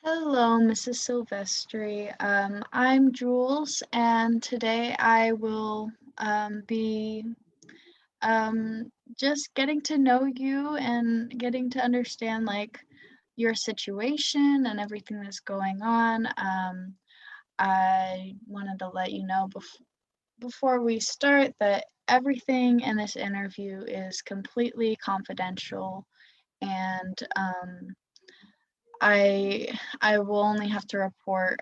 Hello, Mrs. Sylvestri. I'm Jules, and today I will be just getting to know you and getting to understand your situation and everything that's going on. I wanted to let you know before we start that everything in this interview is completely confidential, and I will only have to report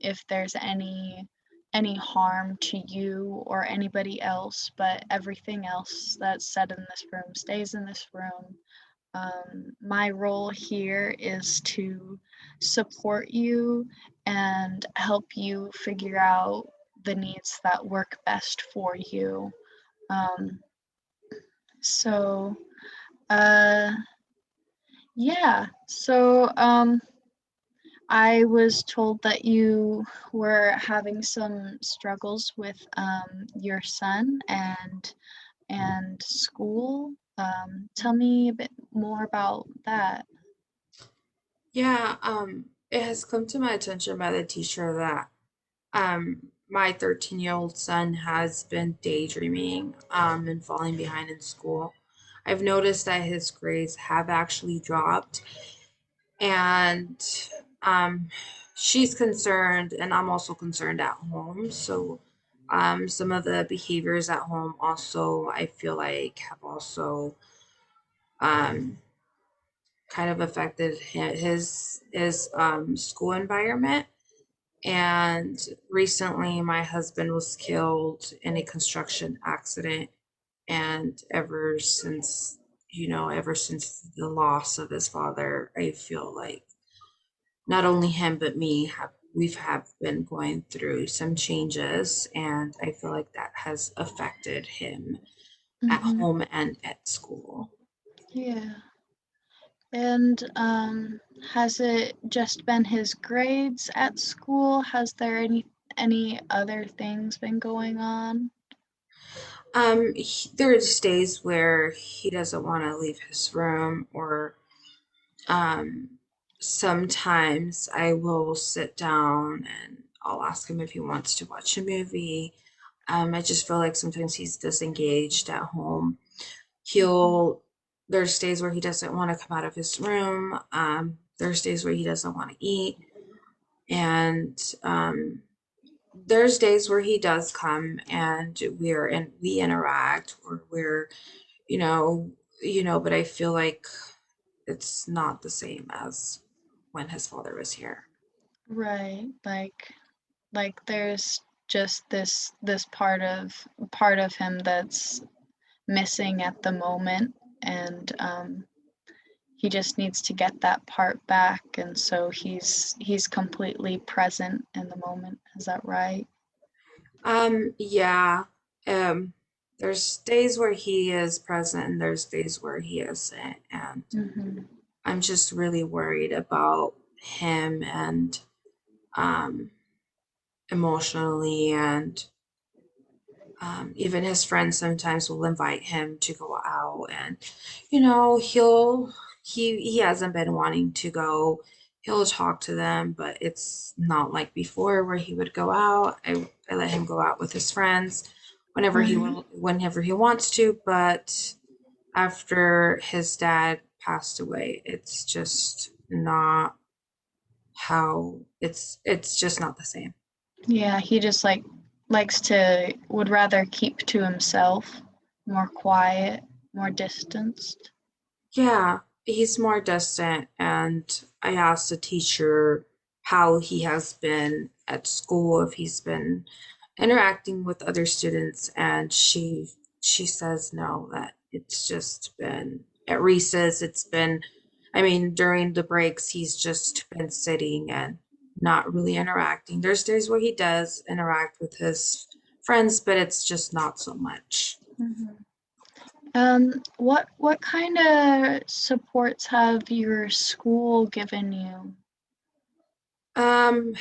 if there's any harm to you or anybody else, but everything else that's said in this room stays in this room. My role here is to support you and help you figure out the needs that work best for you. Um, so, uh, yeah. I was told that you were having some struggles with your son and school. Tell me a bit more about that. Yeah, it has come to my attention by the teacher that my 13-year-old son has been daydreaming and falling behind in school. I've noticed that his grades have actually dropped, and um, she's concerned, and I'm also concerned at home. So, some of the behaviors at home also, I feel like, have also um, kind of affected his school environment. And recently, my husband was killed in a construction accident. And ever since the loss of his father, I feel like not only him but me have been going through some changes, and I feel like that has affected him at Mm-hmm. home and at school. Yeah. And has it just been his grades at school? Has there any other things been going on? There's days where he doesn't want to leave his room, or um, sometimes I will sit down and I'll ask him if he wants to watch a movie. I just feel like sometimes he's disengaged at home. Mm-hmm. He'll, there's days where he doesn't want to come out of his room. There's days where he doesn't want to eat. And there's days where he does come and we interact, or you know, but I feel like it's not the same as when his father was here. Right. Like there's just this part of him that's missing at the moment, and he just needs to get that part back, and so he's completely present in the moment. Is that right? Yeah. Um, there's days where he is present and there's days where he isn't. And Mm-hmm. I'm just really worried about him and um emotionally, and even his friends sometimes will invite him to go out, and he hasn't been wanting to go. He'll talk to them, but it's not like before where he would go out. I let him go out with his friends Mm-hmm. whenever he wants to, but after his dad passed away, it's just not how it's just not the same. Yeah, he just likes to would rather keep to himself, more quiet, more distanced. Yeah, he's more distant, and I asked the teacher how he has been at school, if he's been interacting with other students, and she says no, that it's just been at recess, I mean, during the breaks, he's just been sitting and not really interacting. There's days where he does interact with his friends, but it's just not so much. Mm-hmm. What kind of supports have your school given you? Um,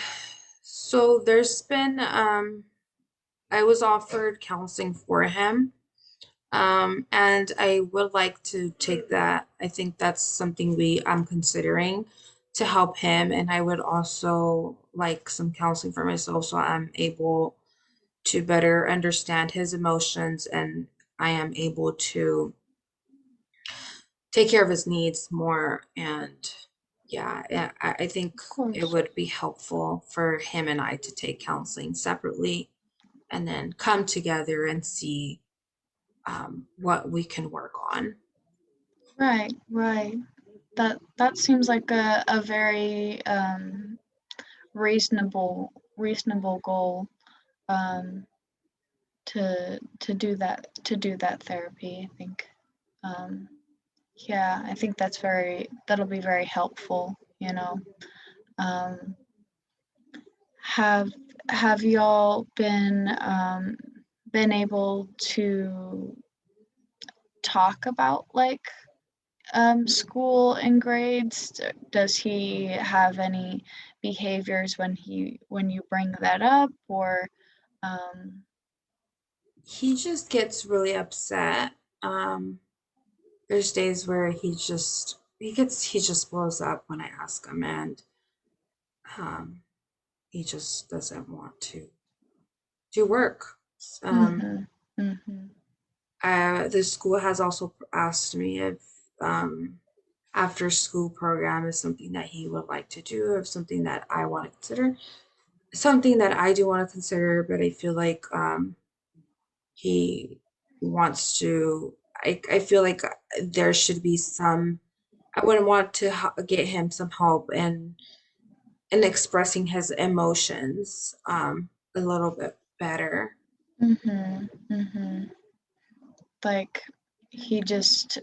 so there's been I was offered counseling for him. And I would like to take that. I think that's something I'm considering. to help him, and I would also like some counseling for myself so I'm able to better understand his emotions and I am able to take care of his needs more. And yeah, I think Of it course. would be helpful for him and I to take counseling separately and then come together and see what we can work on. Right, right. That seems like a very reasonable goal, um, to do that therapy. I think, um, yeah, I think that'll be very helpful. You know, um, have have y'all been able to talk about like school and grades? Does he have any behaviors when you bring that up, or um, He just gets really upset. Um, there's days where he just blows up when I ask him, and um, he just doesn't want to do work. Um, mhm, mhm, the school has also asked me if after school program is something that he would like to do, or something that I want to consider, something that I do want to consider, but I feel like he wants to. I feel like there should be some. I wouldn't want to get him some help in expressing his emotions a little bit better. mhm, mhm. Like he just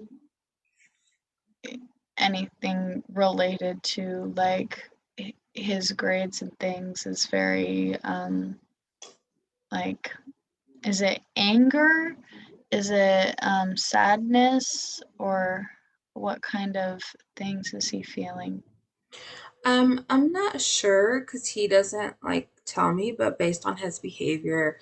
anything related to like his grades and things is very like, is it anger? Is it sadness, or what kind of things is he feeling? I'm not sure because he doesn't like tell me, but based on his behavior,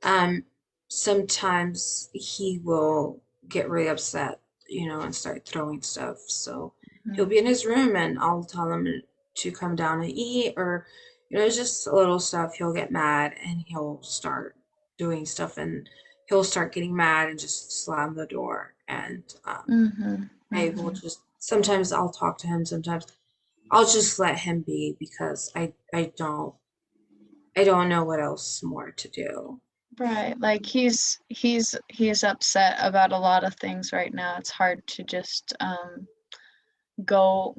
um, sometimes he will get really upset, and start throwing stuff. So he'll Mm, be in his room and I'll tell him to come down and eat, or, just a little stuff. He'll get mad and he'll start doing stuff, and he'll start getting mad and just slam the door. And mhm, I will mhm. just, sometimes I'll talk to him, sometimes I'll just let him be because I don't know what else more to do. Right, like he's upset about a lot of things right now. It's hard to just go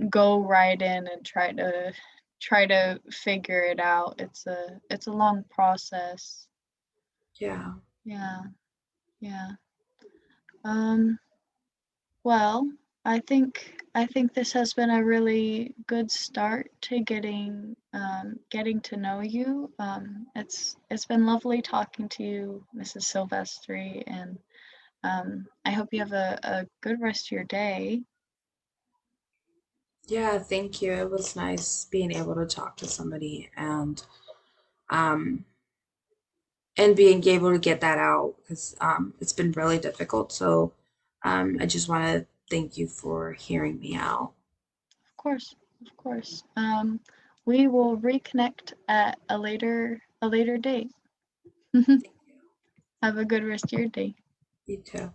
right in and try to figure it out. It's a long process. Yeah. Yeah, yeah. Um, well, I think this has been a really good start to getting to know you. It's been lovely talking to you, Mrs. Sylvestri, and I hope you have a good rest of your day. Yeah, thank you. It was nice being able to talk to somebody um and being able to get that out because it's been really difficult. So I just want to thank you for hearing me out. Of course, of course. We will reconnect at a later date. Thank you. Have a good rest of your day. You too.